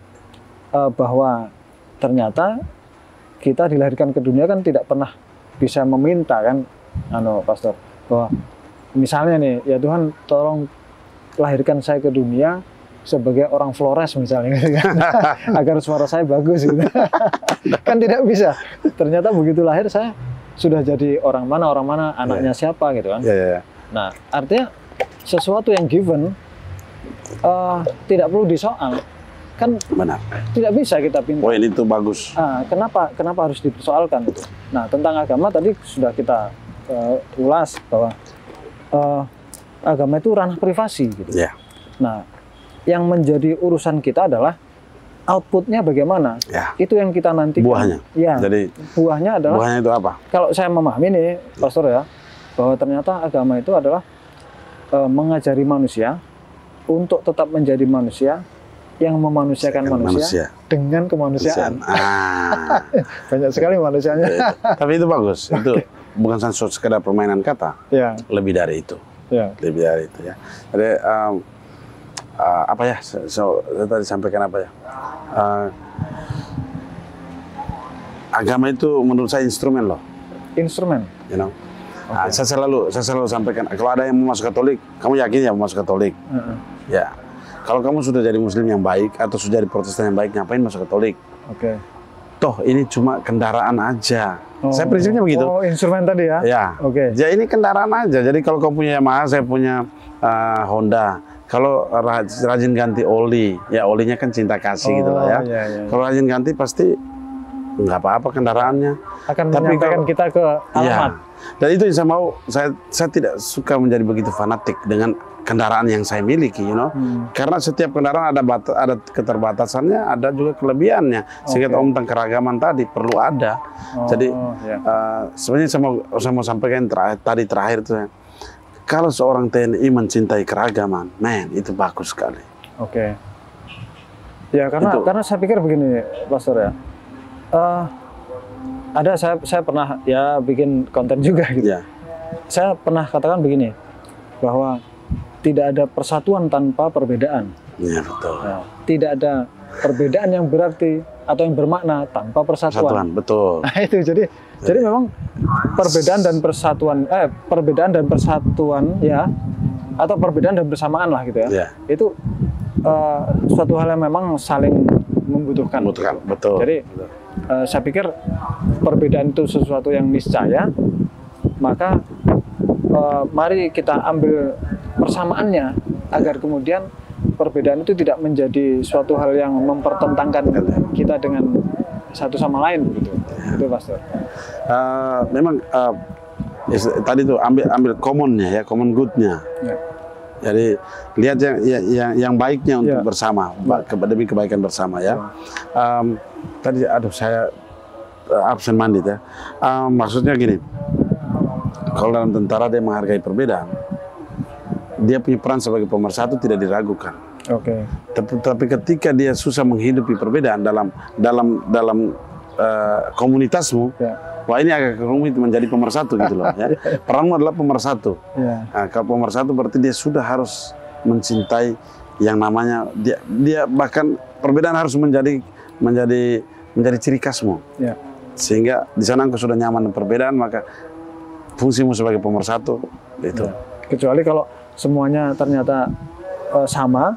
Speaker 1: bahwa ternyata kita dilahirkan ke dunia kan tidak pernah bisa meminta kan, Pastor, bahwa misalnya nih, ya Tuhan tolong lahirkan saya ke dunia sebagai orang Flores misalnya gitu kan. Agar suara saya bagus gitu. Kan tidak bisa. Ternyata begitu lahir saya sudah jadi orang mana, anaknya siapa gitu kan. Nah, artinya sesuatu yang given tidak perlu disoal. Kan
Speaker 2: benar.
Speaker 1: Tidak bisa kita pintar.
Speaker 2: Poin itu bagus.
Speaker 1: Kenapa harus dipersoalkan itu? Nah, tentang agama tadi sudah kita ulas bahwa agama itu ranah privasi gitu. Nah, yang menjadi urusan kita adalah outputnya bagaimana. Itu yang kita nanti.
Speaker 2: Buahnya.
Speaker 1: Jadi buahnya adalah.
Speaker 2: Buahnya itu apa?
Speaker 1: Kalau saya memahami nih, Pastor ya, bahwa ternyata agama itu adalah mengajari manusia untuk tetap menjadi manusia yang memanusiakan manusia dengan kemanusiaan. Banyak sekali manusianya.
Speaker 2: Tapi itu bagus. Itu bukan sekedar permainan kata. Lebih dari itu. Lebih dari itu ya. Jadi apa ya? Saya tadi sampaikan apa ya? Agama itu menurut saya instrumen loh.
Speaker 1: Instrumen.
Speaker 2: Saya selalu sampaikan. Kalau ada yang mau masuk Katolik, kamu yakin ya mau masuk Katolik? Ya. Kalau kamu sudah jadi Muslim yang baik atau sudah jadi Protestan yang baik, ngapain masuk Katolik? Toh ini cuma kendaraan aja. Saya prinsipnya begitu.
Speaker 1: Instrumen tadi ya?
Speaker 2: Jadi ini kendaraan aja. Jadi kalau kamu punya Yamaha, saya punya Honda. Kalau rajin ganti oli, ya olinya kan cinta kasih gitu lah ya. Kalau rajin ganti pasti nggak apa-apa kendaraannya.
Speaker 1: Akan menyampaikan kita ke alamat.
Speaker 2: Dan itu yang saya mau. Saya tidak suka menjadi begitu fanatik dengan kendaraan yang saya miliki, karena setiap kendaraan ada keterbatasannya, ada juga kelebihannya. Sehingga tentang keragaman tadi perlu ada. Jadi sebenarnya saya mau sampaikan terakhir itu, kalau seorang TNI mencintai keragaman, itu bagus sekali.
Speaker 1: Ya karena saya pikir begini, Pastor ya. Saya pernah ya bikin konten juga gitu. Saya pernah katakan begini, bahwa tidak ada persatuan tanpa perbedaan.
Speaker 2: Betul.
Speaker 1: Tidak ada perbedaan yang berarti atau yang bermakna tanpa persatuan.
Speaker 2: Betul.
Speaker 1: Nah, itu jadi memang perbedaan dan persatuan ya atau perbedaan dan bersamaan lah gitu ya.
Speaker 2: Ya.
Speaker 1: Itu suatu hal yang memang saling membutuhkan.
Speaker 2: Betul.
Speaker 1: Jadi saya pikir perbedaan itu sesuatu yang niscaya, maka mari kita ambil persamaannya agar kemudian perbedaan itu tidak menjadi suatu hal yang mempertentangkan kita dengan satu sama lain begitu. Itu Pastor.
Speaker 2: Memang tadi tuh ambil commonnya ya, common good-nya. Ya. Jadi lihat yang baiknya untuk bersama, demi kebaikan bersama ya. Tadi saya absen mandit ya. Maksudnya gini, kalau dalam tentara dia menghargai perbedaan, dia punya peran sebagai pemersatu tidak diragukan.
Speaker 1: Oke.
Speaker 2: Tapi ketika dia susah menghidupi perbedaan dalam komunitasmu, wah ini agak rumit menjadi pemersatu gitu loh ya. Peranmu adalah pemersatu. Nah, kalau pemersatu berarti dia sudah harus mencintai yang namanya dia bahkan perbedaan harus menjadi ciri khasmu. Sehingga di sana engkau sudah nyaman dengan perbedaan, maka fungsimu sebagai pemersatu itu.
Speaker 1: Kecuali kalau semuanya ternyata sama,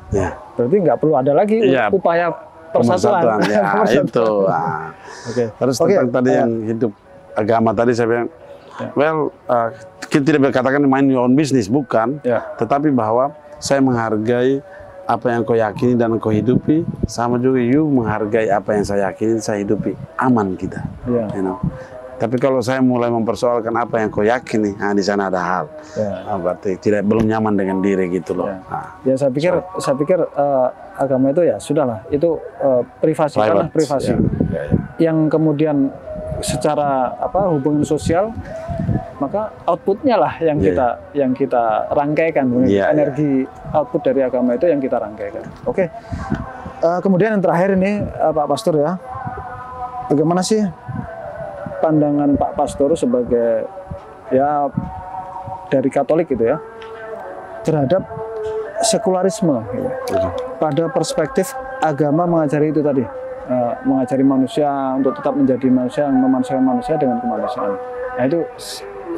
Speaker 1: berarti nggak perlu ada lagi upaya persatuan.
Speaker 2: Ya, itu. Terus tentang tadi yang hidup agama tadi saya bilang, kita tidak berkatakan mind your own business, bukan. Tetapi bahwa saya menghargai apa yang kau yakini dan kau hidupi, sama juga you menghargai apa yang saya yakini, saya hidupi, aman kita. You know? Tapi kalau saya mulai mempersoalkan apa yang kau yakini, di sana ada hal. Berarti belum nyaman dengan diri gitu loh.
Speaker 1: Ya saya pikir agama itu ya sudahlah, itu privasi, karena privasi. Yang kemudian secara hubungan sosial, maka outputnya lah yang kita rangkaikan. Energi output dari agama itu yang kita rangkaikan. Oke. Kemudian yang terakhir ini Pak Pastor ya, bagaimana sih pandangan Pak Pastor sebagai dari Katolik gitu ya terhadap sekularisme gitu. Pada perspektif agama mengajari itu tadi, mengajari manusia untuk tetap menjadi manusia, yang memanusiakan manusia dengan kemanusiaan. Nah itu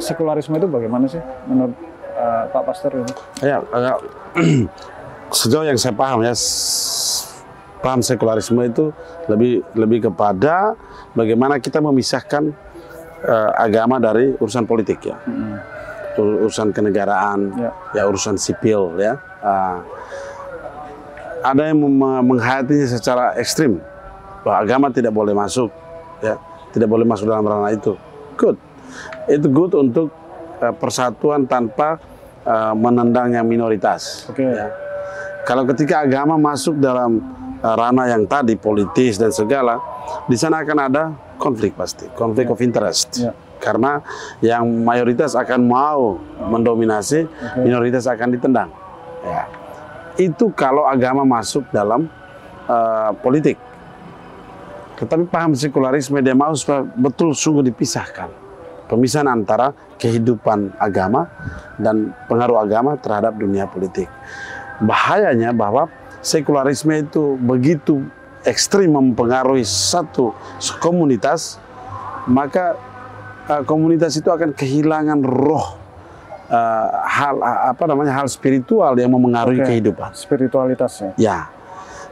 Speaker 1: sekularisme itu bagaimana sih menurut Pak Pastor ini?
Speaker 2: Ya, sejauh yang saya paham ya, paham sekularisme itu lebih kepada bagaimana kita memisahkan agama dari urusan politik ya, urusan kenegaraan, urusan sipil ya. Ada yang menghayatinya secara ekstrim bahwa agama tidak boleh masuk, tidak boleh masuk dalam ranah itu. Good, itu good untuk persatuan tanpa menendang yang minoritas. Kalau ketika agama masuk dalam ranah yang tadi politis dan segala, di sana akan ada konflik pasti, konflik of interest. Karena yang mayoritas akan mau mendominasi, minoritas akan ditendang. Itu kalau agama masuk dalam politik. Tetapi paham sekularisme dia mau supaya betul sungguh dipisahkan. Pemisahan antara kehidupan agama dan pengaruh agama terhadap dunia politik. Bahayanya bahwa sekularisme itu begitu ekstrim mempengaruhi satu komunitas, maka komunitas itu akan kehilangan roh, hal spiritual yang memengaruhi kehidupan.
Speaker 1: Spiritualitasnya.
Speaker 2: Ya,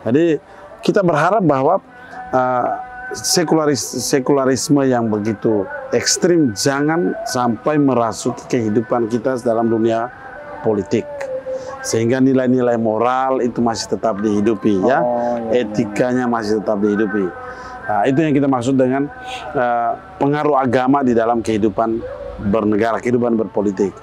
Speaker 2: jadi kita berharap bahwa sekularisme yang begitu ekstrim jangan sampai merasuki kehidupan kita dalam dunia politik. Sehingga nilai-nilai moral itu masih tetap dihidupi, etikanya masih tetap dihidupi. Nah, itu yang kita maksud dengan pengaruh agama di dalam kehidupan bernegara, kehidupan berpolitik.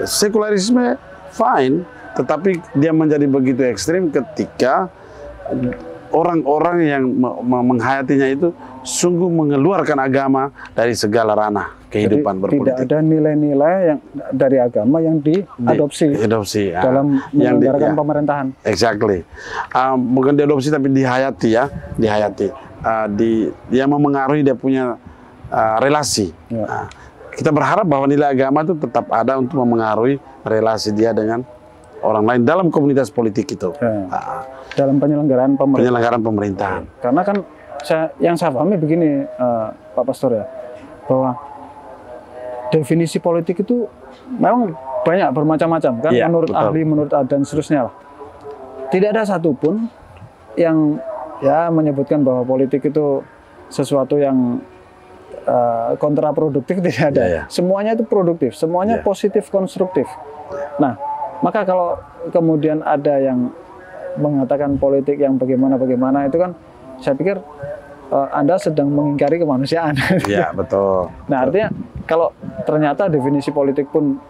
Speaker 2: Sekularisme fine, tetapi dia menjadi begitu ekstrim ketika orang-orang yang menghayatinya itu sungguh mengeluarkan agama dari segala ranah kehidupan berpolitik.
Speaker 1: Tidak ada nilai-nilai yang dari agama yang diadopsi dalam menyelenggarakan pemerintahan.
Speaker 2: Exactly. Bukan diadopsi tapi dihayati ya, dihayati. Dia memengaruhi, dia punya relasi. Kita berharap bahwa nilai agama itu tetap ada untuk memengaruhi relasi dia dengan orang lain dalam komunitas politik itu.
Speaker 1: Dalam penyelenggaraan
Speaker 2: pemerintahan.
Speaker 1: Karena kan yang saya pahami begini, Pak Pastor ya, bahwa definisi politik itu memang banyak bermacam-macam kan,
Speaker 2: Iya,
Speaker 1: menurut
Speaker 2: betul.
Speaker 1: ahli, menurut dan seterusnya lah. Tidak ada satupun yang ya menyebutkan bahwa politik itu sesuatu yang kontraproduktif, tidak ada.
Speaker 2: Iya, iya.
Speaker 1: Semuanya itu produktif, semuanya
Speaker 2: Iya.
Speaker 1: positif, konstruktif. Nah, maka kalau kemudian ada yang mengatakan politik yang bagaimana itu kan, saya pikir Anda sedang mengingkari kemanusiaan.
Speaker 2: Iya, betul.
Speaker 1: Nah, artinya kalau ternyata definisi politik pun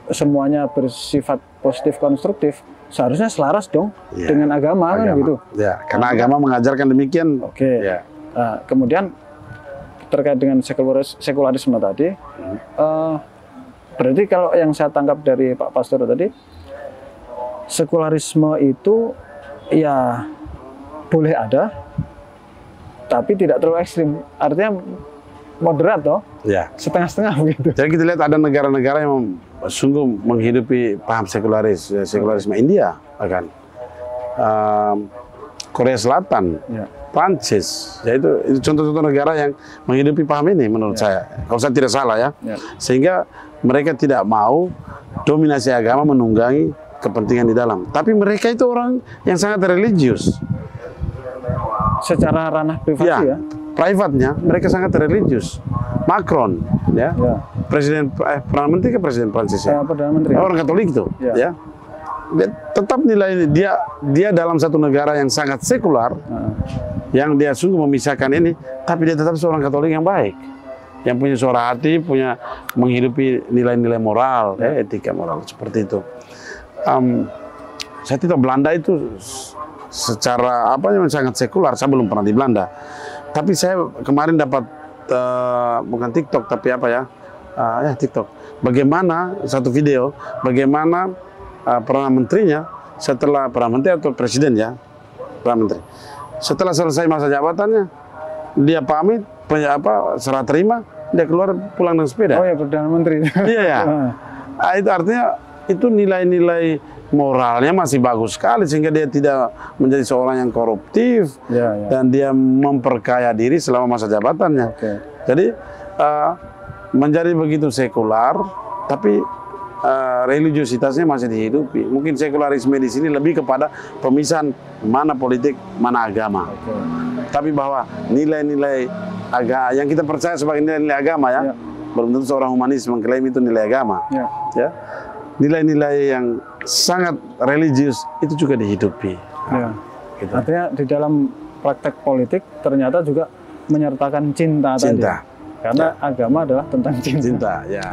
Speaker 1: semuanya bersifat positif, konstruktif, seharusnya selaras dong
Speaker 2: Iya.
Speaker 1: dengan agama kan gitu.
Speaker 2: Ya, karena agama mengajarkan demikian.
Speaker 1: Oke.
Speaker 2: Ya.
Speaker 1: Nah, kemudian terkait dengan sekularisme tadi, berarti kalau yang saya tangkap dari Pak Pastor tadi, sekularisme itu ya boleh ada, tapi tidak terlalu ekstrim. Artinya moderat toh,
Speaker 2: Ya.
Speaker 1: setengah-setengah begitu.
Speaker 2: Jadi kita lihat ada negara-negara yang sungguh menghidupi paham sekularisme. India, bahkan Korea Selatan,
Speaker 1: Ya.
Speaker 2: Prancis, ya itu contoh-contoh negara yang menghidupi paham ini menurut saya. Kalau saya tidak salah ya.
Speaker 1: Ya.
Speaker 2: Sehingga mereka tidak mau dominasi agama menunggangi kepentingan di dalam. Tapi mereka itu orang yang sangat religius.
Speaker 1: Secara ranah privasi ya.
Speaker 2: Privatnya mereka sangat religius. Macron, ya,
Speaker 1: Ya.
Speaker 2: presiden perdana menteri ke presiden Prancis ya.
Speaker 1: Perdana Menteri.
Speaker 2: Orang Katolik tuh,
Speaker 1: Ya.
Speaker 2: ya. Dia tetap nilai dia dalam satu negara yang sangat sekular, yang dia sungguh memisahkan ini, tapi dia tetap seorang Katolik yang baik, yang punya suara hati, punya menghidupi nilai-nilai moral, ya, etika moral seperti itu. Saya tidak Belanda itu secara apa yang sangat sekular. Saya belum pernah di Belanda, tapi saya kemarin dapat bukan TikTok tapi apa ya, ya TikTok. Bagaimana satu video, bagaimana perdana menterinya setelah perdana menteri atau presiden ya, perdana menteri. Setelah selesai masa jabatannya, dia pamit, serah terima, dia keluar pulang dengan sepeda.
Speaker 1: Oh ya, Perdana Menteri.
Speaker 2: Iya ya. Itu artinya itu nilai-nilai moralnya masih bagus sekali sehingga dia tidak menjadi seorang yang koruptif
Speaker 1: Ya, ya.
Speaker 2: dan dia memperkaya diri selama masa jabatannya.
Speaker 1: Oke.
Speaker 2: Jadi menjadi begitu sekular, tapi religiositasnya masih dihidupi. Mungkin sekularisme di sini lebih kepada pemisahan mana politik, mana agama.
Speaker 1: Oke.
Speaker 2: Tapi bahwa nilai-nilai yang kita percaya sebagai nilai-nilai agama ya,
Speaker 1: Ya.
Speaker 2: belum tentu seorang humanis mengklaim itu nilai agama.
Speaker 1: Ya.
Speaker 2: Ya, nilai-nilai yang sangat religius itu juga dihidupi.
Speaker 1: Ya.
Speaker 2: Gitu.
Speaker 1: Artinya di dalam praktek politik ternyata juga menyertakan cinta,
Speaker 2: Cinta.
Speaker 1: tadi. Karena agama adalah tentang cinta.
Speaker 2: Cinta, ya.